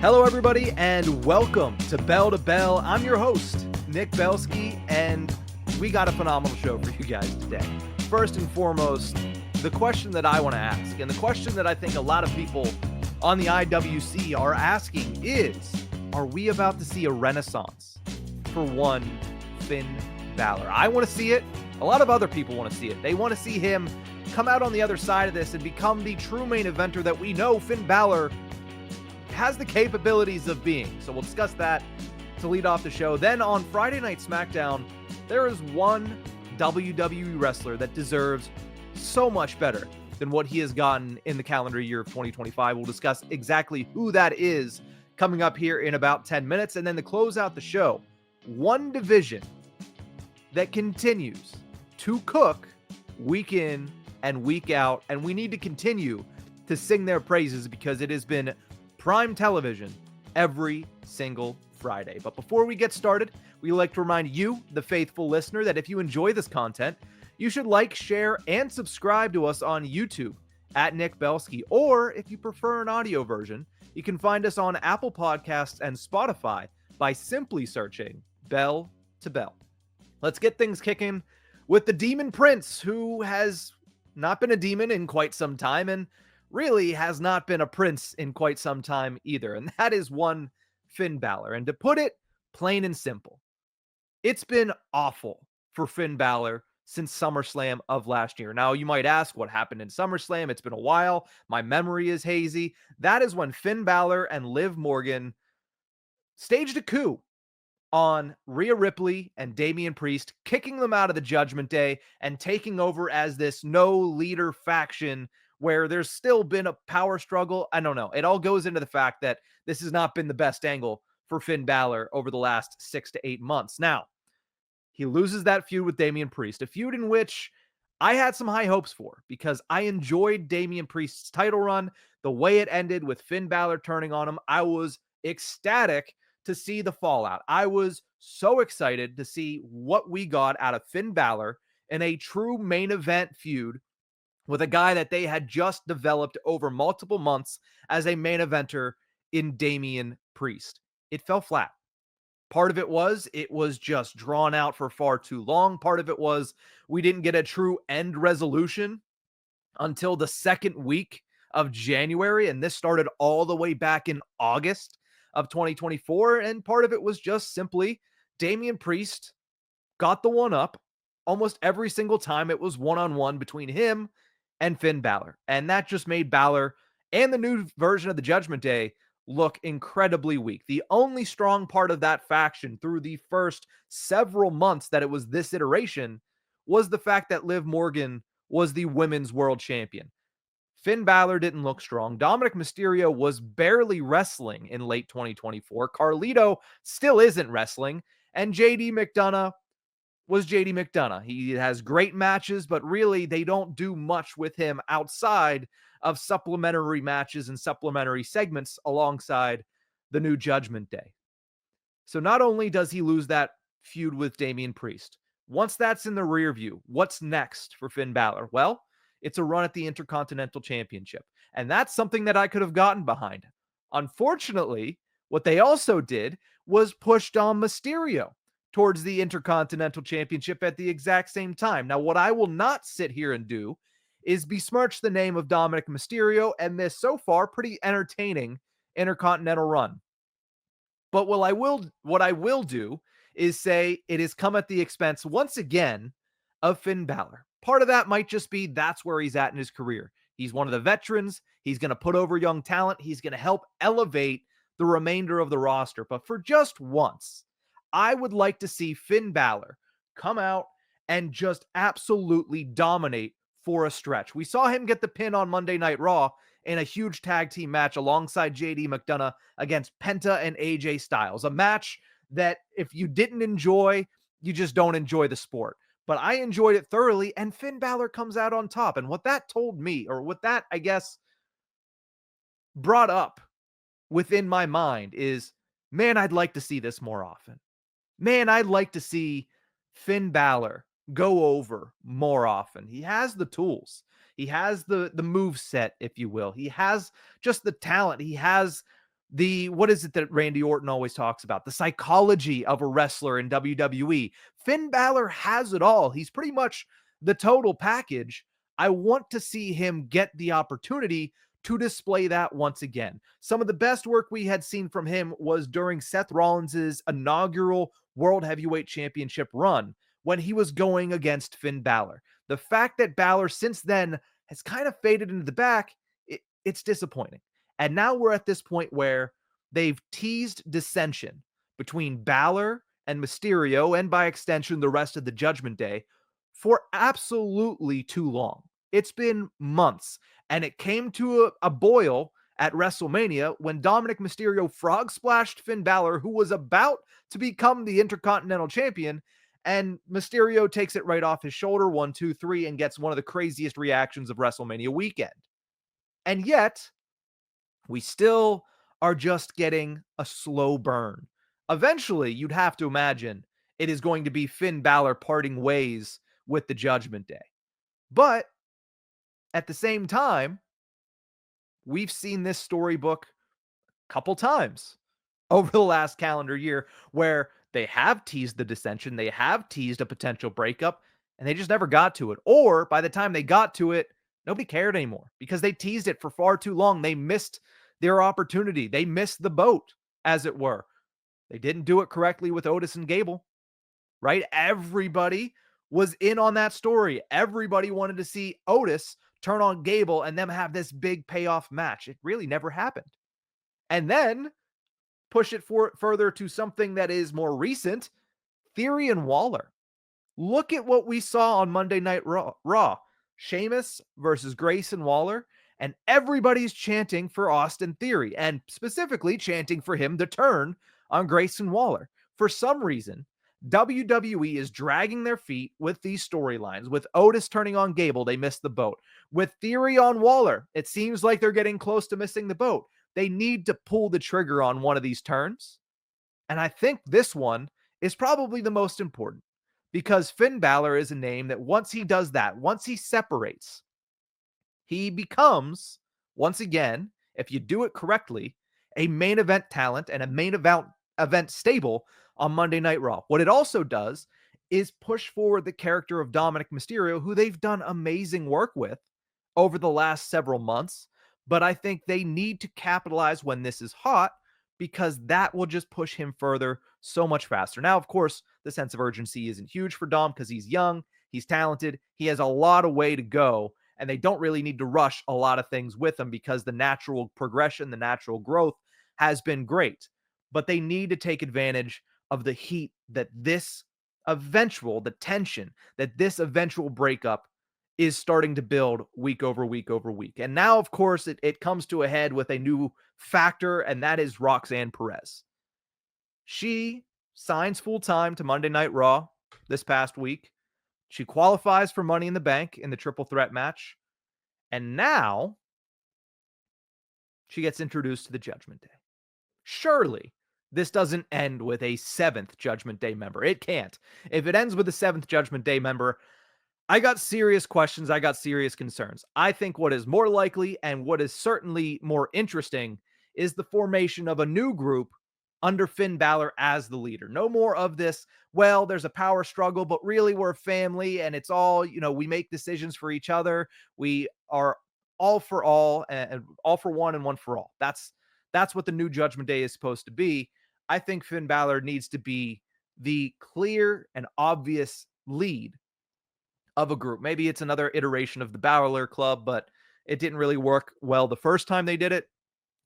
Hello, everybody, and welcome to Bell to Bell. I'm your host, Nick Belsky, and we got a phenomenal show for you guys today. First and foremost, the question that I want to ask, and the question that I think a lot of people on the IWC are asking is, are we about to see a renaissance for one Finn Bálor? I want to see it. A lot of other people want to see it. They want to see him come out on the other side of this and become the true main eventer that we know Finn Bálor has the capabilities of being. So we'll discuss that to lead off the show. Then on Friday Night SmackDown, there is one WWE wrestler that deserves so much better than what he has gotten in the calendar year of 2025. We'll discuss exactly who that is coming up here in about 10 minutes. And then to close out the show, one division that continues to cook week in and week out, and we need to continue to sing their praises because it has been prime television every single Friday. But before we get started, we like to remind you, the faithful listener, that if you enjoy this content, you should like, share, and subscribe to us on YouTube at Nick Belsky, or if you prefer an audio version, you can find us on Apple Podcasts and Spotify by simply searching Bell to Bell. Let's get things kicking with the Demon Prince, who has not been a demon in quite some time, and really has not been a prince in quite some time either, and that is one Finn Bálor. And to put it plain and simple, it's been awful for Finn Bálor since SummerSlam of last year. Now, you might ask, what happened in SummerSlam? It's been a while. My memory is hazy. That is when Finn Bálor and Liv Morgan staged a coup on Rhea Ripley and Damian Priest, kicking them out of the Judgment Day and taking over as this no leader faction where there's still been a power struggle. I don't know. It all goes into the fact that this has not been the best angle for Finn Bálor over the last 6 to 8 months. Now, he loses that feud with Damian Priest, a feud in which I had some high hopes for because I enjoyed Damian Priest's title run. The way it ended with Finn Bálor turning on him, I was ecstatic to see the fallout. I was so excited to see what we got out of Finn Bálor in a true main event feud with a guy that they had just developed over multiple months as a main eventer in Damian Priest. It fell flat. Part of it was just drawn out for far too long. Part of it was we didn't get a true end resolution until the second week of January, and this started all the way back in August of 2024, and part of it was just simply Damian Priest got the one up almost every single time it was one-on-one between him and Finn Bálor. And that just made Bálor and the new version of the Judgment Day look incredibly weak. The only strong part of that faction through the first several months that it was this iteration was the fact that Liv Morgan was the women's world champion. Finn Bálor didn't look strong. Dominik Mysterio was barely wrestling in late 2024. Carlito still isn't wrestling. And JD McDonough was JD McDonough. He has great matches, but really they don't do much with him outside of supplementary matches and supplementary segments alongside the new Judgment Day. So not only does he lose that feud with Damian Priest, once that's in the rear view, what's next for Finn Bálor? Well, it's a run at the Intercontinental Championship. And that's something that I could have gotten behind. Unfortunately, what they also did was push Dom Mysterio towards the Intercontinental Championship at the exact same time. Now, what I will not sit here and do is besmirch the name of Dominik Mysterio and this so far pretty entertaining Intercontinental run. But what I will do is say it has come at the expense once again of Finn Bálor. Part of that might just be that's where he's at in his career. He's one of the veterans. He's going to put over young talent. He's going to help elevate the remainder of the roster. But for just once, I would like to see Finn Bálor come out and just absolutely dominate for a stretch. We saw him get the pin on Monday Night Raw in a huge tag team match alongside JD McDonough against Penta and AJ Styles. A match that if you didn't enjoy, you just don't enjoy the sport. But I enjoyed it thoroughly, and Finn Bálor comes out on top. And what that told me, or what that, I guess, brought up within my mind is, man, I'd like to see this more often. Man, I'd like to see Finn Bálor go over more often. He has the tools. He has the move set, if you will. He has just the talent. He has What is it that Randy Orton always talks about? The psychology of a wrestler in WWE. Finn Balor has it all. He's pretty much the total package. I want to see him get the opportunity to display that once again. Some of the best work we had seen from him was during Seth Rollins' inaugural World Heavyweight Championship run when he was going against Finn Balor. The fact that Balor since then has kind of faded into the back, it's disappointing. And now we're at this point where they've teased dissension between Balor and Mysterio, and by extension, the rest of the Judgment Day, for absolutely too long. It's been months, and it came to a boil at WrestleMania when Dominik Mysterio frog splashed Finn Balor, who was about to become the Intercontinental Champion, and Mysterio takes it right off his shoulder, 1, 2, 3, and gets one of the craziest reactions of WrestleMania weekend. And yet, we still are just getting a slow burn. Eventually, you'd have to imagine it is going to be Finn Balor parting ways with the Judgment Day. But at the same time, we've seen this storybook a couple times over the last calendar year where they have teased the dissension, they have teased a potential breakup, and they just never got to it. Or by the time they got to it, nobody cared anymore because they teased it for far too long. They missed their opportunity. They missed the boat, as it were. They didn't do it correctly with Otis and Gable, right? Everybody was in on that story. Everybody wanted to see Otis turn on Gable and them have this big payoff match. It really never happened. And then push it further to something that is more recent, Theory and Waller. Look at what we saw on Monday Night Raw. Sheamus versus Grayson Waller, and everybody's chanting for Austin Theory, and specifically chanting for him to turn on Grayson Waller. For some reason, WWE is dragging their feet with these storylines. With Otis turning on Gable, they missed the boat. With Theory on Waller, it seems like they're getting close to missing the boat. They need to pull the trigger on one of these turns. And I think this one is probably the most important because Finn Balor is a name that once he does that, once he separates, he becomes, once again, if you do it correctly, a main event talent and a main event stable on Monday Night Raw. What it also does is push forward the character of Dominik Mysterio, who they've done amazing work with over the last several months. But I think they need to capitalize when this is hot because that will just push him further so much faster. Now, of course, the sense of urgency isn't huge for Dom because he's young, he's talented, he has a lot of way to go, and they don't really need to rush a lot of things with him because the natural progression, the natural growth has been great. But they need to take advantage of the heat that the tension that this eventual breakup is starting to build week over week over week. And now, of course, it comes to a head with a new factor, and that is Roxanne Perez. She signs full-time to Monday Night Raw this past week. She qualifies for Money in the Bank in the triple threat match. And now she gets introduced to the Judgment Day. Surely this doesn't end with a 7th Judgment Day member. It can't. If it ends with a 7th Judgment Day member, I got serious questions. I got serious concerns. I think what is more likely and what is certainly more interesting is the formation of a new group under Finn Balor as the leader. No more of this, well, there's a power struggle, but really we're a family and it's all, we make decisions for each other. We are all for all and all for one and one for all. That's what the new Judgment Day is supposed to be. I think Finn Balor needs to be the clear and obvious lead of a group. Maybe it's another iteration of the Balor Club, but it didn't really work well the first time they did it.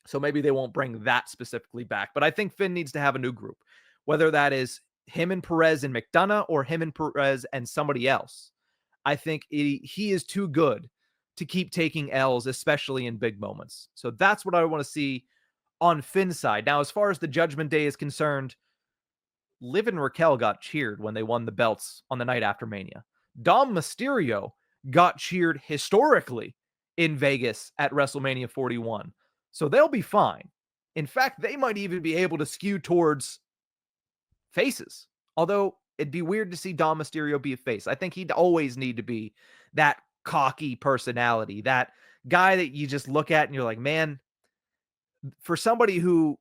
So maybe they won't bring that specifically back. But I think Finn needs to have a new group, whether that is him and Perez and McDonough or him and Perez and somebody else. I think he is too good to keep taking L's, especially in big moments. So that's what I want to see on Finn's side. Now, as far as the Judgment Day is concerned, Liv and Raquel got cheered when they won the belts on the night after Mania. Dom Mysterio got cheered historically in Vegas at WrestleMania 41. So they'll be fine. In fact, they might even be able to skew towards faces. Although it'd be weird to see Dom Mysterio be a face. I think he'd always need to be that cocky personality, that guy that you just look at and you're like, man, for somebody who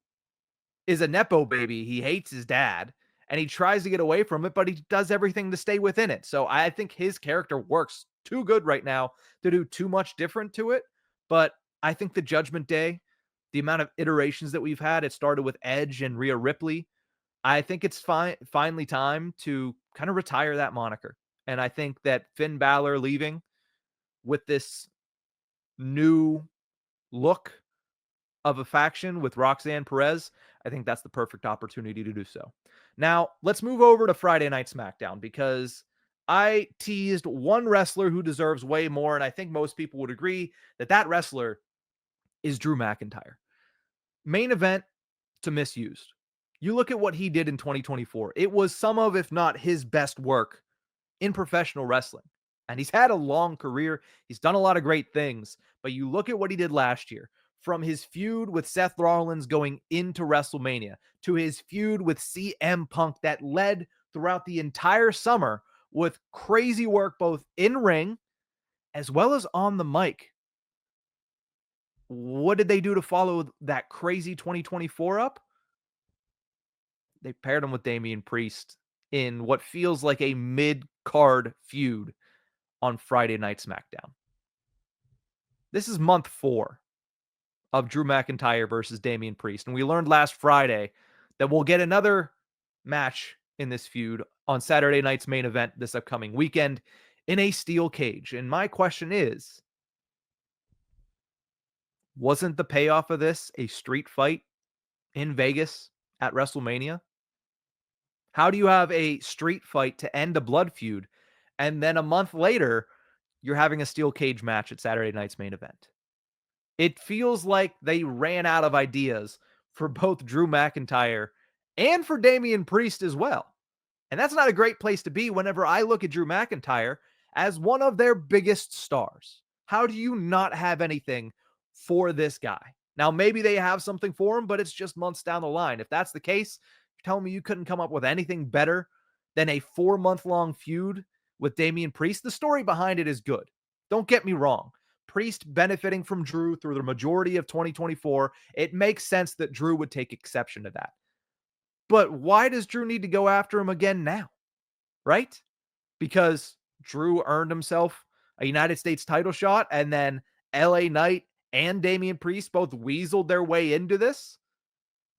is a Nepo baby, he hates his dad and he tries to get away from it, but he does everything to stay within it. So I think his character works too good right now to do too much different to it. But I think the Judgment Day, the amount of iterations that we've had, it started with Edge and Rhea Ripley. I think it's finally time to kind of retire that moniker. And I think that Finn Balor leaving with this new look of a faction with Roxanne Perez, I think that's the perfect opportunity to do so. Now, let's move over to Friday Night SmackDown because I teased one wrestler who deserves way more, and I think most people would agree that that wrestler is Drew McIntyre. Main event to misused. You look at what he did in 2024. It was some of, if not his best work in professional wrestling. And he's had a long career. He's done a lot of great things. But you look at what he did last year, from his feud with Seth Rollins going into WrestleMania to his feud with CM Punk that led throughout the entire summer with crazy work both in ring as well as on the mic. What did they do to follow that crazy 2024 up? They paired him with Damian Priest in what feels like a mid-card feud on Friday Night SmackDown. This is month 4 of Drew McIntyre versus Damian Priest. And we learned last Friday that we'll get another match in this feud on Saturday night's main event this upcoming weekend in a steel cage. And my question is, wasn't the payoff of this a street fight in Vegas at WrestleMania? How do you have a street fight to end a blood feud, and then a month later, you're having a steel cage match at Saturday night's main event? It feels like they ran out of ideas for both Drew McIntyre and for Damian Priest as well. And that's not a great place to be whenever I look at Drew McIntyre as one of their biggest stars. How do you not have anything for this guy? Now, maybe they have something for him, but it's just months down the line. If that's the case, you're telling me you couldn't come up with anything better than a 4-month-long feud with Damian Priest? The story behind it is good. Don't get me wrong. Priest benefiting from Drew through the majority of 2024, it makes sense that Drew would take exception to that. But why does Drew need to go after him again now? Right? Because Drew earned himself a United States title shot, and then LA Knight and Damian Priest both weaseled their way into this,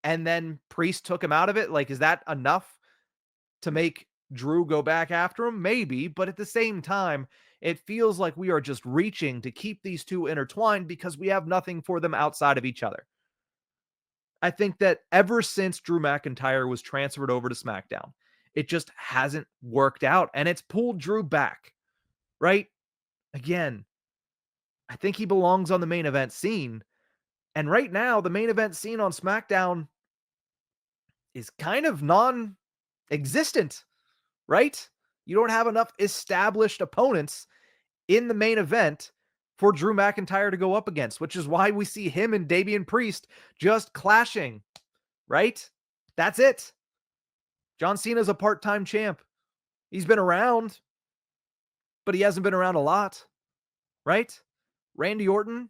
and then Priest took him out of it. Like, is that enough to make Drew go back after him? Maybe, but at the same time, it feels like we are just reaching to keep these two intertwined because we have nothing for them outside of each other. I think that ever since Drew McIntyre was transferred over to SmackDown, it just hasn't worked out, and it's pulled Drew back, right? Again, I think he belongs on the main event scene. And right now, the main event scene on SmackDown is kind of non-existent, right? You don't have enough established opponents in the main event for Drew McIntyre to go up against, which is why we see him and Damian Priest just clashing, right? That's it. John Cena's a part-time champ. He's been around, but he hasn't been around a lot, right? Randy Orton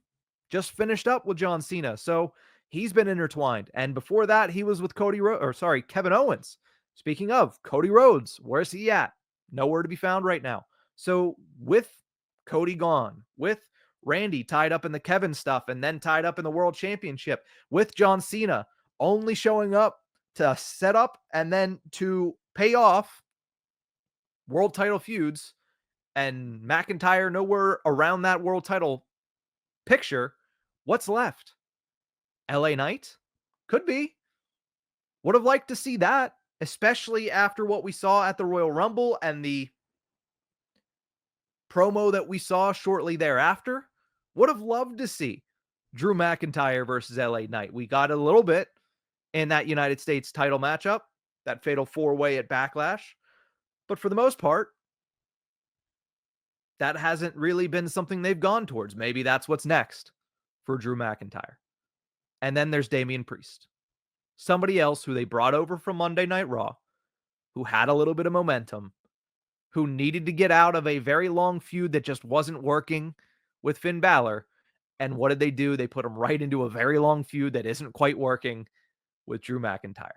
just finished up with John Cena, so he's been intertwined. And before that, he was with Kevin Owens. Speaking of Cody Rhodes, where's he at? Nowhere to be found right now. So with Cody gone, with Randy tied up in the Kevin stuff and then tied up in the World Championship, with John Cena only showing up to set up and then to pay off world title feuds, and McIntyre nowhere around that world title picture, what's left? LA Knight? Could be. Would have liked to see that, especially after what we saw at the Royal Rumble and the promo that we saw shortly thereafter. Would have loved to see Drew McIntyre versus LA Knight. We got a little bit in that United States title matchup, that fatal 4-way at Backlash. But for the most part, that hasn't really been something they've gone towards. Maybe that's what's next for Drew McIntyre. And then there's Damian Priest, somebody else who they brought over from Monday Night Raw, who had a little bit of momentum, who needed to get out of a very long feud that just wasn't working with Finn Bálor. And what did they do? They put him right into a very long feud that isn't quite working with Drew McIntyre.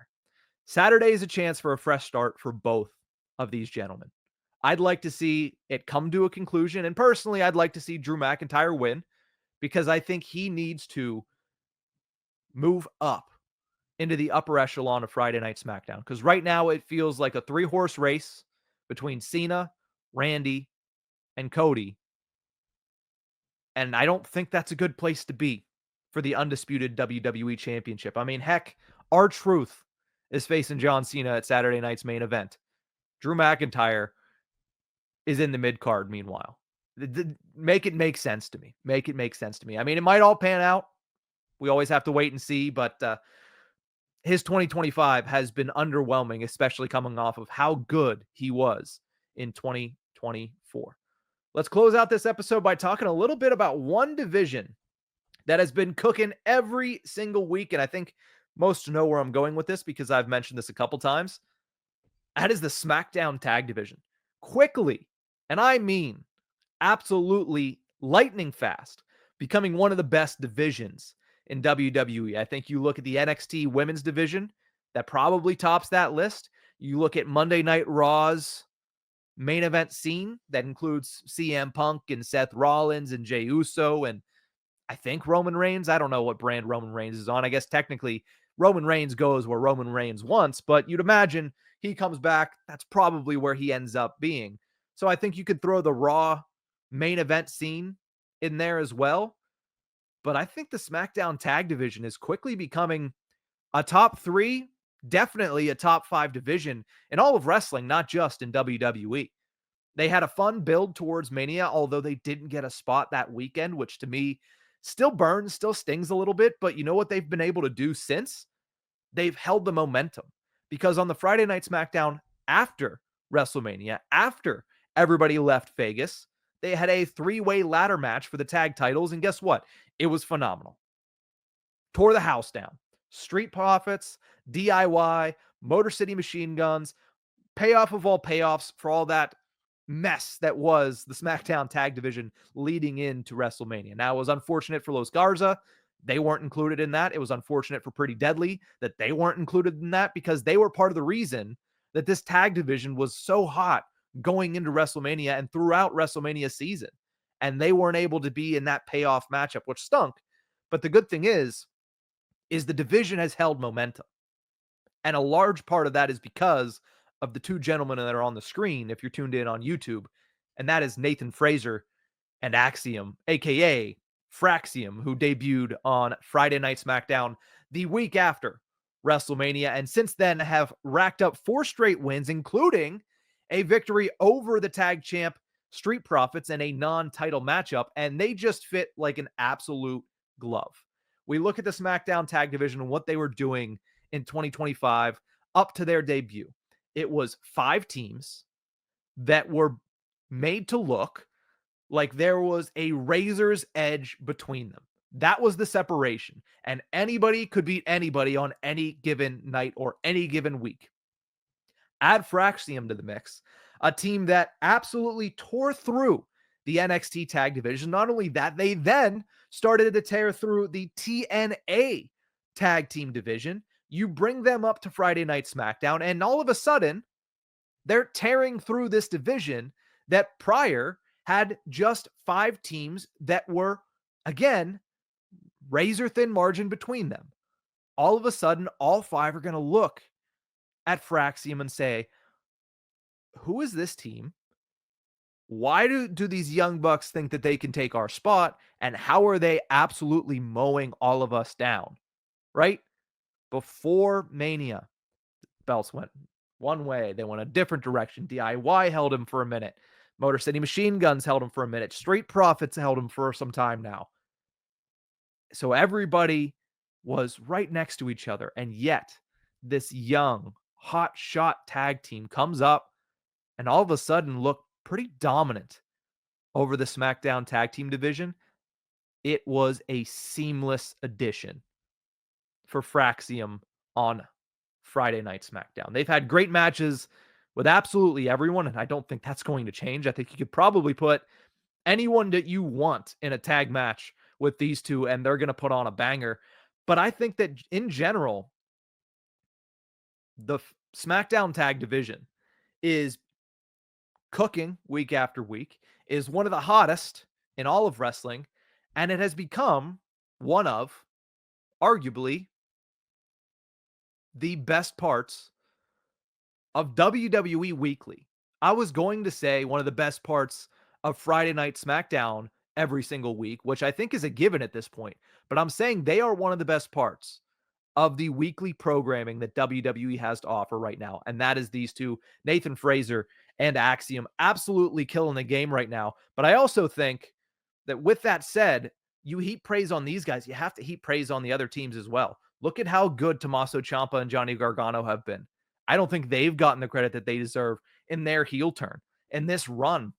Saturday is a chance for a fresh start for both of these gentlemen. I'd like to see it come to a conclusion. And personally, I'd like to see Drew McIntyre win because I think he needs to move up into the upper echelon of Friday Night SmackDown. Because right now it feels like a 3-horse race between Cena, Randy, and Cody. And I don't think that's a good place to be for the undisputed WWE Championship. I mean, heck, R-Truth is facing John Cena at Saturday night's main event. Drew McIntyre is in the mid-card meanwhile. Make it make sense to me. Make it make sense to me. I mean, it might all pan out. We always have to wait and see, but his 2025 has been underwhelming, especially coming off of how good he was in 2024. Let's close out this episode by talking a little bit about one division that has been cooking every single week, and I think most know where I'm going with this because I've mentioned this a couple times. That is the SmackDown Tag Division. Quickly, and I mean absolutely lightning fast, becoming one of the best divisions in WWE. I think you look at the NXT Women's Division, that probably tops that list. You look at Monday Night Raw's main event scene, that includes CM Punk and Seth Rollins and Jey Uso and I think Roman Reigns. I don't know what brand Roman Reigns is on. I guess technically Roman Reigns goes where Roman Reigns wants, but you'd imagine he comes back. That's probably where he ends up being. So I think you could throw the Raw main event scene in there as well. But I think the SmackDown Tag Division is quickly becoming a top 3, definitely a top 5 division in all of wrestling, not just in WWE. They had a fun build towards Mania, although they didn't get a spot that weekend, which to me still burns, still stings a little bit. But you know what they've been able to do since? They've held the momentum. Because on the Friday Night SmackDown after WrestleMania, after everybody left Vegas, they had a 3-way ladder match for the tag titles. And guess what? It was phenomenal. Tore the house down. Street Profits, DIY, Motor City Machine Guns, payoff of all payoffs for all that mess that was the SmackDown Tag Division leading into WrestleMania. Now, it was unfortunate for Los Garza. They weren't included in that. It was unfortunate for Pretty Deadly that they weren't included in that because they were part of the reason that this tag division was so hot going into WrestleMania and throughout WrestleMania season. And they weren't able to be in that payoff matchup, which stunk. But the good thing is the division has held momentum. And a large part of that is because of the two gentlemen that are on the screen, if you're tuned in on YouTube, and that is Nathan Frazer and Axiom, aka Fraxiom, who debuted on Friday Night SmackDown the week after WrestleMania, and since then have racked up 4 straight wins, including a victory over the tag champ Street Profits in a non-title matchup, and they just fit like an absolute glove. We look at the SmackDown Tag Division and what they were doing in 2025 up to their debut. It was 5 teams that were made to look like there was a razor's edge between them. That was the separation. And anybody could beat anybody on any given night or any given week. Add Fraxiom to the mix, a team that absolutely tore through the NXT Tag Division. Not only that, they then started to tear through the TNA Tag Team Division. You bring them up to Friday Night SmackDown, and all of a sudden, they're tearing through this division that prior had just 5 teams that were, again, razor thin margin between them. All of a sudden, all 5 are going to look at Fraxiom and say, who is this team? Why do these young bucks think that they can take our spot? And how are they absolutely mowing all of us down? Right? Before Mania, belts went one way. They went a different direction. DIY held him for a minute. Motor City Machine Guns held him for a minute. Street Profits held him for some time now. So everybody was right next to each other. And yet, this young, hot shot tag team comes up and all of a sudden looked pretty dominant over the SmackDown Tag Team Division. It was a seamless addition for Fraxiom on Friday Night SmackDown. They've had great matches with absolutely everyone, and I don't think that's going to change. I think you could probably put anyone that you want in a tag match with these two, and they're going to put on a banger. But I think that in general, the SmackDown tag division is cooking week after week, is one of the hottest in all of wrestling, and it has become one of, arguably, the best parts of WWE Weekly. I was going to say one of the best parts of Friday Night SmackDown every single week, which I think is a given at this point, but I'm saying they are one of the best parts of the weekly programming that WWE has to offer right now. And that is these two, Nathan Frazer and Axiom, absolutely killing the game right now. But I also think that with that said, you heap praise on these guys, you have to heap praise on the other teams as well. Look at how good Tommaso Ciampa and Johnny Gargano have been. I don't think they've gotten the credit that they deserve in their heel turn. And this run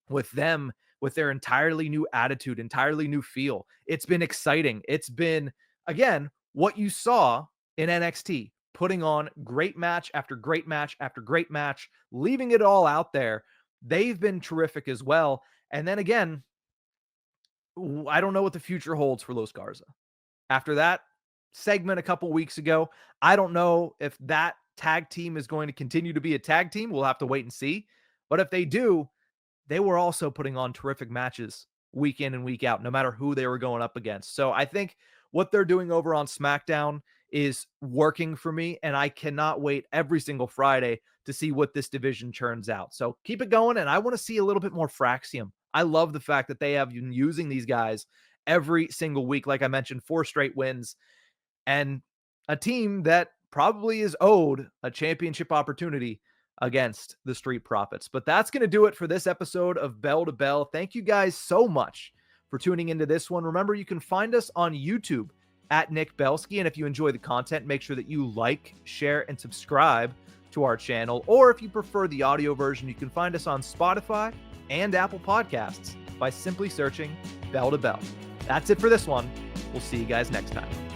with them, with their entirely new attitude, entirely new feel, it's been exciting. It's been, again, what you saw in NXT, putting on great match after great match after great match, leaving it all out there. They've been terrific as well. And then again, I don't know what the future holds for Los Garza. After that segment a couple weeks ago, I don't know if that tag team is going to continue to be a tag team. We'll have to wait and see. But if they do, they were also putting on terrific matches week in and week out, no matter who they were going up against. So I think what they're doing over on SmackDown is working for me, and I cannot wait every single Friday to see what this division churns out. So keep it going, and I want to see a little bit more Fraxiom. I love the fact that they have been using these guys every single week. Like I mentioned, 4 straight wins, and a team that probably is owed a championship opportunity against the Street Profits. But that's going to do it for this episode of Bell to Bell. Thank you guys so much for tuning into this one. Remember, you can find us on YouTube at Nick Belsky. And if you enjoy the content, make sure that you like, share, and subscribe to our channel. Or if you prefer the audio version, you can find us on Spotify and Apple Podcasts by simply searching Bell to Bell. That's it for this one. We'll see you guys next time.